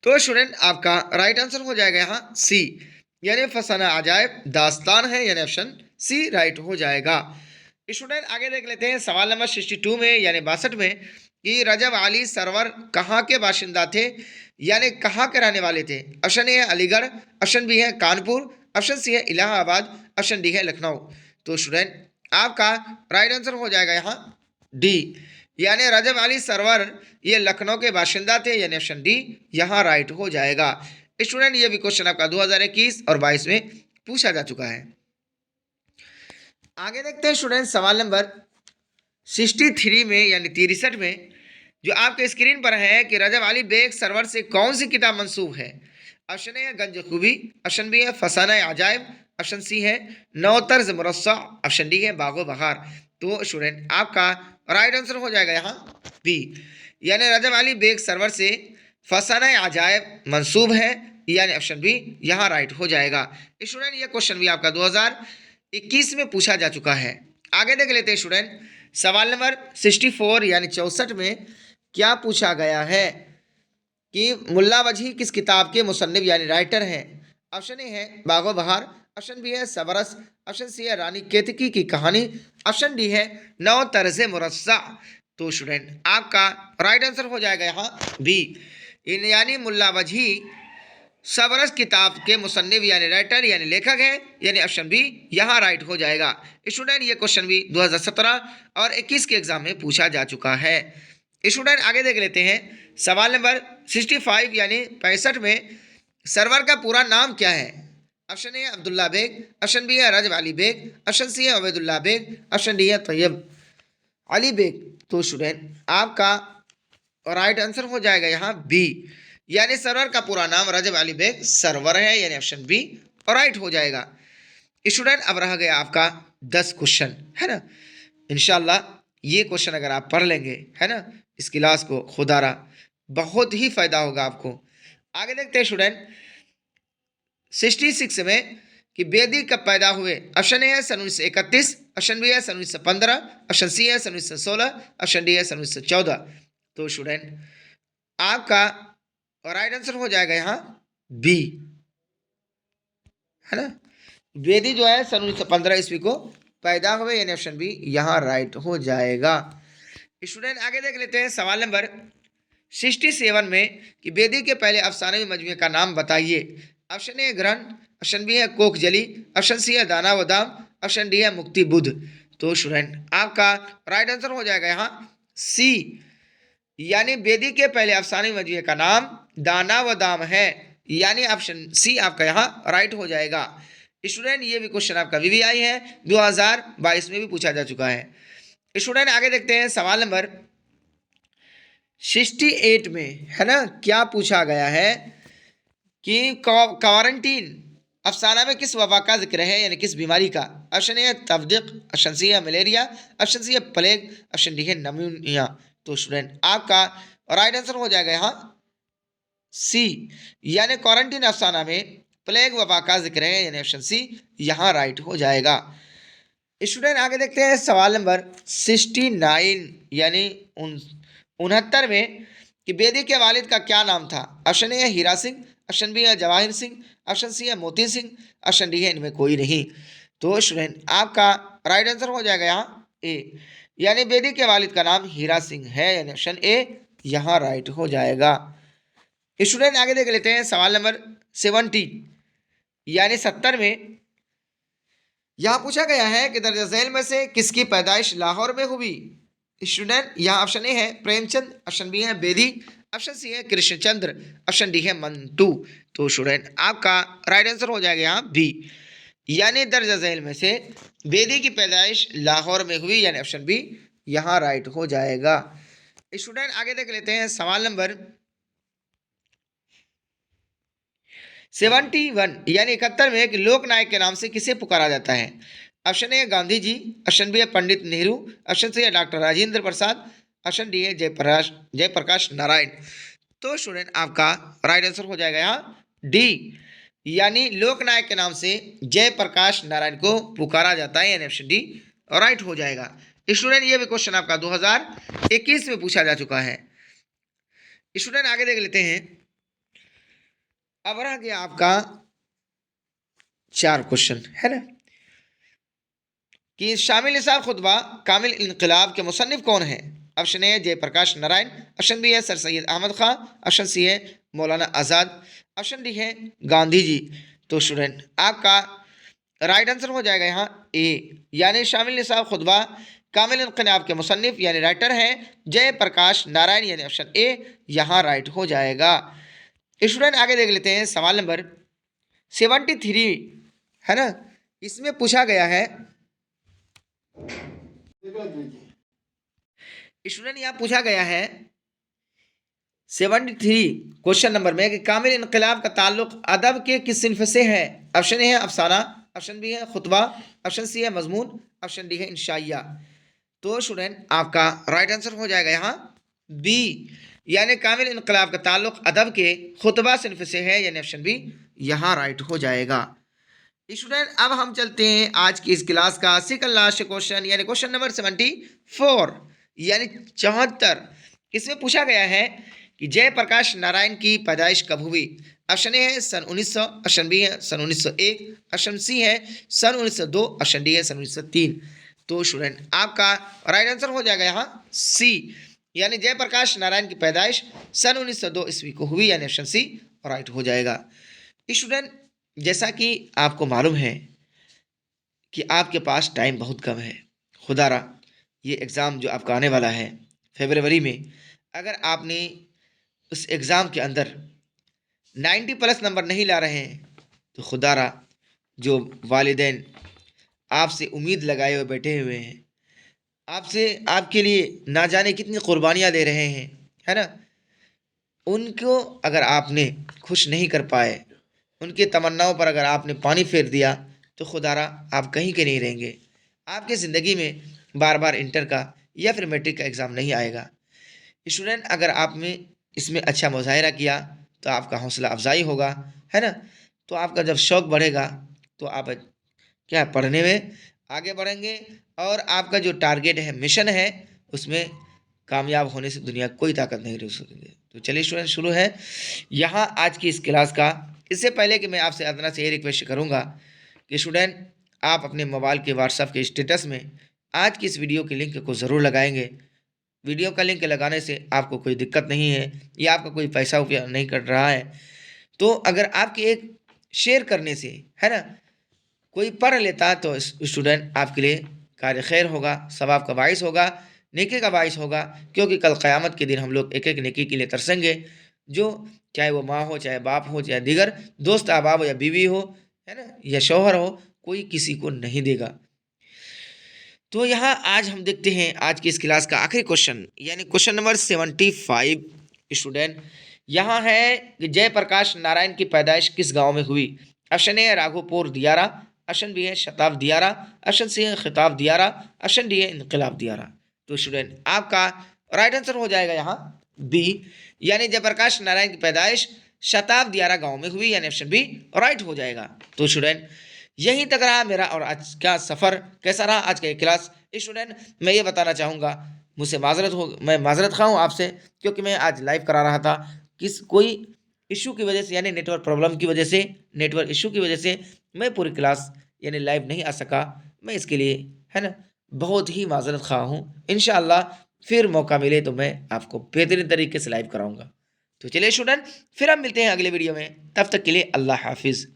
तो स्टूडेंट आपका राइट आंसर हो जाएगा यहाँ सी, यानी फसाना अजायब दास्तान है, यानी ऑप्शन सी राइट हो जाएगा। स्टूडेंट आगे देख लेते हैं सवाल नंबर 62 में यानी 62 में कि रजब अली सरवर कहाँ के बाशिंदा थे, यानी कहाँ के रहने वाले थे। ऑप्शन ए है अलीगढ़, ऑप्शन बी है कानपुर, ऑप्शन सी है इलाहाबाद, ऑप्शन डी है लखनऊ। तो स्टूडेंट आपका राइट आंसर हो जाएगा यहाँ डी, यानी रजब अली सरवर ये लखनऊ के बाशिंदा थे, यानी ऑप्शन डी यहाँ राइट हो जाएगा। स्टूडेंट ये भी क्वेश्चन आपका 2021 और 22 में पूछा जा चुका है। आगे देखते हैं स्टूडेंट सवाल नंबर 63 में यानी 63 में जो आपके स्क्रीन पर है कि रजब अली बेग सरवर से कौन सी किताब मंसूब है। ऑप्शन ए है गंज खूबी, ऑप्शन बी है फसाना अजायब, ऑप्शन सी है नौ तर्ज मुरस्सा, ऑप्शन डी है बागो बहार। तो स्टूडेंट आपका राइट आंसर हो जाएगा यहाँ बी, यानी रजब अली बेग सरवर से फसाना अजायब मंसूब है, यानी ऑप्शन बी यहाँ राइट हो जाएगा। स्टूडेंट ये क्वेश्चन भी आपका 2021 में पूछा जा चुका है। आगे देख लेते हैं स्टूडेंट सवाल नंबर 64 यानी 64 में क्या पूछा गया है कि मुल्ला वजही किस किताब के मुसन्निफ यानी राइटर हैं। ऑप्शन ए है बागो बहार, ऑप्शन बी है सबरस, ऑप्शन सी है रानी केतकी की कहानी, ऑप्शन डी है नौ तर्ज मुरस्सा। तो स्टूडेंट आपका राइट आंसर हो जाएगा यहाँ बी, यानी मुल्ला वजही सबरस किताब के मुसन्निफ यानी राइटर यानी लेखक है, यानी ऑप्शन बी यहाँ राइट हो जाएगा। स्टूडेंट ये क्वेश्चन भी 2017 और 21 के एग्जाम में पूछा जा चुका है। स्टूडेंट आगे देख लेते हैं सवाल नंबर 65 यानी 65 में सरवर का पूरा नाम क्या है। Option A Abdullah Beg, option B है रजब अली बेग, ऑप्शन सी है उबैदुल्ला बेग, ऑप्शन डी है तैयब अली बेग। तो स्टूडेंट आपका राइट आंसर हो जाएगा यहाँ बी, यानी सरवर का पूरा नाम रजब अली बेग सरवर है, यानी ऑप्शन बी राइट हो जाएगा। स्टूडेंट अब रह गया आपका 10 क्वेश्चन, है ना। इंशाल्लाह ये क्वेश्चन अगर आप पढ़ लेंगे, है ना, इस क्लास को खुदारा बहुत ही फायदा होगा आपको। आगे देखते हैं स्टूडेंट 66 में कि बेदी कब पैदा हुए। ऑप्शन ए है सन 1931, ऑप्शन बी है सन 1915, ऑप्शन सी है सन 1916, ऑप्शन डी है सन 1914। तो स्टूडेंट आपका राइट आंसर हो जाएगा यहाँ बी, है ना। बेदी जो है सन 1915 ईस्वी को पैदा हुए, यानी ऑप्शन बी यहाँ राइट हो जाएगा। स्टूडेंट आगे देख लेते हैं सवाल नंबर 67 में कि बेदी के पहले अफसानवी मजमूए का नाम बताइए। ऑप्शन ए ग्रहण, ऑप्शन बी है कोक जली, ऑप्शन सी है दाना वदाम, ऑप्शन डी है मुक्ति बुद्ध। तो स्टूडेंट आपका राइट आंसर हो जाएगा यहाँ सी, यानी बेदी के पहले अफसानवी मजमूए का नाम दाना वदाम है, यानी ऑप्शन सी आपका यहाँ राइट हो जाएगा। स्टूडेंट ये भी क्वेश्चन आपका VVI है 2022 में भी पूछा जा चुका है। स्टूडेंट आगे देखते हैं सवाल नंबर 68 में, है ना, क्या पूछा गया है कि क्वारंटीन अफसाना में किस वबा का जिक्र है, यानी किस बीमारी का। ऑप्शन ए है तब्दीक, ऑप्शन सी है मलेरिया, ऑप्शन सी है प्लेग, ऑप्शन डी है नमूनिया। तो स्टूडेंट आपका राइट आंसर हो जाएगा यहाँ सी, यानी क्वारंटीन अफसाना में प्लेग वबा का जिक्र है, यानी ऑप्शन सी यहाँ राइट हो जाएगा। स्टूडेंट आगे देखते हैं सवाल नंबर 69 यानी 69 में कि बेदी के वालिद का क्या नाम था। ऑप्शन ए है हीरा सिंह, ऑप्शन बी है जवाहिर सिंह, ऑप्शन सी है मोती सिंह, ऑप्शन डी है इनमें कोई नहीं। तो स्टूडेंट आपका राइट आंसर हो जाएगा यहाँ ए, यानी बेदी के वालिद का नाम हीरा सिंह है, यानी ऑप्शन ए यहाँ राइट हो जाएगा। स्टूडेंट आगे देख लेते हैं सवाल नंबर 70 यानी 70 में यहाँ पूछा गया है कि दर्ज झैल में से किसकी पैदाइश लाहौर में हुई। स्टूडेंट यहाँ ऑप्शन ए है प्रेमचंद, ऑप्शन बी है बेदी, ऑप्शन सी है कृष्णचंद्र, ऑप्शन डी है मंटू। तो स्टूडेंट आपका राइट आंसर हो जाएगा यहाँ बी, यानी दर्ज झैल में से बेदी की पैदाइश लाहौर में हुई, यानी ऑप्शन बी यहाँ राइट हो जाएगा। स्टूडेंट आगे देख लेते हैं सवाल नंबर 71 यानी 71 में कि लोक नायक के नाम से किसे पुकारा जाता है? Option A Gandhi ji, option B है पंडित नेहरू, ऑप्शन सी है doctor Rajendra Prasad, option D है जयप्रकाश नारायण। तो स्टूडेंट आपका राइट आंसर हो जाएगा यहाँ डी, यानी लोक नायक के नाम से जयप्रकाश नारायण को पुकारा जाता है, यानी ऑप्शन डी राइट हो जाएगा। स्टूडेंट ये भी क्वेश्चन आपका 2021 में पूछा जा चुका है। स्टूडेंट आगे देख लेते हैं। अब रह गया आपका 4 क्वेश्चन, है ना, कि शामिल निसार खुतबा कामिल इनकलाब के मुसन्निफ कौन है? Option A Jayaprakash Narayan, option B है sir Syed Ahmad Khan, option C है मौलाना आज़ाद, ऑप्शन डी है गांधी जी। तो स्टूडेंट आपका राइट आंसर हो जाएगा यहाँ ए, यानी शामिल निसार खुतबा कामिल इनकलाब के मुसन्निफ यानी राइटर हैं जयप्रकाश नारायण, यानी ऑप्शन ए यहाँ राइट हो जाएगा। स्टूडेंट आगे देख लेते हैं सवाल नंबर 73, है ना, इसमें पूछा गया है स्टूडेंट, यहाँ पूछा गया है 73 क्वेश्चन नंबर में कि कामिल इनकलाब का ताल्लुक अदब के किस सिन्फ से है? ऑप्शन ए है अफसाना, ऑप्शन बी है खुतबा, ऑप्शन सी है मजमून, ऑप्शन डी है इंशाइया। तो स्टूडेंट आपका राइट आंसर हो जाएगा यहाँ बी, यानी कामिल इनकलाब का ताल्लुक अदब के खुतबा सिन्फ से है, यानी ऑप्शन बी यहाँ राइट हो जाएगा। स्टूडेंट अब हम चलते हैं आज की इस क्लास का सेकंड लास्ट क्वेश्चन, यानी क्वेश्चन नंबर 74 यानी 74। इसमें पूछा गया है कि जयप्रकाश नारायण की पैदाइश कब हुई? ऑप्शन ए है सन 1900, ऑप्शन बी है सन 1901, ऑप्शन सी है सन 1902, ऑप्शन डी है सन 1903। तो स्टूडेंट आपका राइट आंसर हो जाएगा यहाँ सी, यानी जयप्रकाश नारायण की पैदाइश सन 1902 ईस्वी को हुई, यानी ऑप्शन सी राइट हो जाएगा। स्टूडेंट जैसा कि आपको मालूम है कि आपके पास टाइम बहुत कम है, खुदारा ये एग्ज़ाम जो आपका आने वाला है फरवरी में, अगर आपने उस एग्ज़ाम के अंदर 90+ नंबर नहीं ला रहे हैं तो खुदारा जो वालिदैन आपसे उम्मीद लगाए हुए बैठे हुए हैं, आपसे आपके लिए ना जाने कितनी कुर्बानियाँ दे रहे हैं, है ना, उनको अगर आपने खुश नहीं कर पाए, उनकी तमन्नाओं पर अगर आपने पानी फेर दिया तो खुदारा आप कहीं के नहीं रहेंगे। आपकी ज़िंदगी में बार बार इंटर का या फिर मैट्रिक का एग्ज़ाम नहीं आएगा। स्टूडेंट अगर आपने इसमें अच्छा मुजाहिरा किया तो आपका हौसला अफजाई होगा, है ना, तो आपका जब शौक़ बढ़ेगा तो आप क्या पढ़ने में आगे बढ़ेंगे और आपका जो टारगेट है, मिशन है, उसमें कामयाब होने से दुनिया कोई ताकत नहीं रोक सकेंगे। तो चलिए स्टूडेंट शुरू है यहाँ आज की इस क्लास का। इससे पहले कि मैं आपसे अदना से ये रिक्वेस्ट करूँगा कि स्टूडेंट आप अपने मोबाइल के व्हाट्सएप के स्टेटस में आज की इस वीडियो के लिंक को ज़रूर लगाएंगे। वीडियो का लिंक लगाने से आपको कोई दिक्कत नहीं है या आपका कोई पैसा रुपया नहीं कट रहा है, तो अगर आपके एक शेयर करने से, है ना, कोई पढ़ लेता तो स्टूडेंट आपके लिए कार्य खैर होगा, सवाब का बाइस होगा, नेकी का बाइस होगा, क्योंकि कल क़यामत के दिन हम लोग एक एक नेकी के लिए तरसेंगे, जो चाहे वो माँ हो, चाहे बाप हो, चाहे दीगर दोस्त अहबाब हो, या बीवी हो, है ना, या शौहर हो, कोई किसी को नहीं देगा। तो यहाँ आज हम देखते हैं आज की इस क्लास का आखिरी क्वेश्चन, यानी क्वेश्चन नंबर 75। स्टूडेंट यहाँ है कि जयप्रकाश नारायण की पैदाइश किस गांव में हुई? ऑप्शन ए है राघोपुर दियारा, ऑप्शन बी है शताब दियारा, ऑप्शन सी है खिताब दियारा, ऑप्शन डी है इनकलाब दियारा। तो स्टूडेंट आपका राइट आंसर हो जाएगा यहाँ बी, यानी जयप्रकाश नारायण की पैदाइश शताब दियारा गाँव में हुई, यानी ऑप्शन बी राइट हो जाएगा। तो स्टूडेंट यहीं तक रहा मेरा और आज का सफ़र। कैसा रहा आज का ये क्लास? स्टूडेंट मैं ये बताना चाहूँगा, मुझसे मैं माजरत खा हूँ आपसे, क्योंकि मैं आज लाइव करा रहा था, कोई इशू की वजह से, यानी नेटवर्क प्रॉब्लम की वजह से, नेटवर्क इशू की वजह से मैं पूरी क्लास यानी लाइव नहीं आ सका। मैं इसके लिए, है ना, बहुत ही माजरत खा हूँ। इंशाअल्लाह फिर मौका मिले तो मैं आपको बेहतरीन तरीके से लाइव कराऊँगा। तो चलिए स्टूडेंट फिर हम मिलते हैं अगले वीडियो में, तब तक के लिए अल्लाह हाफिज़।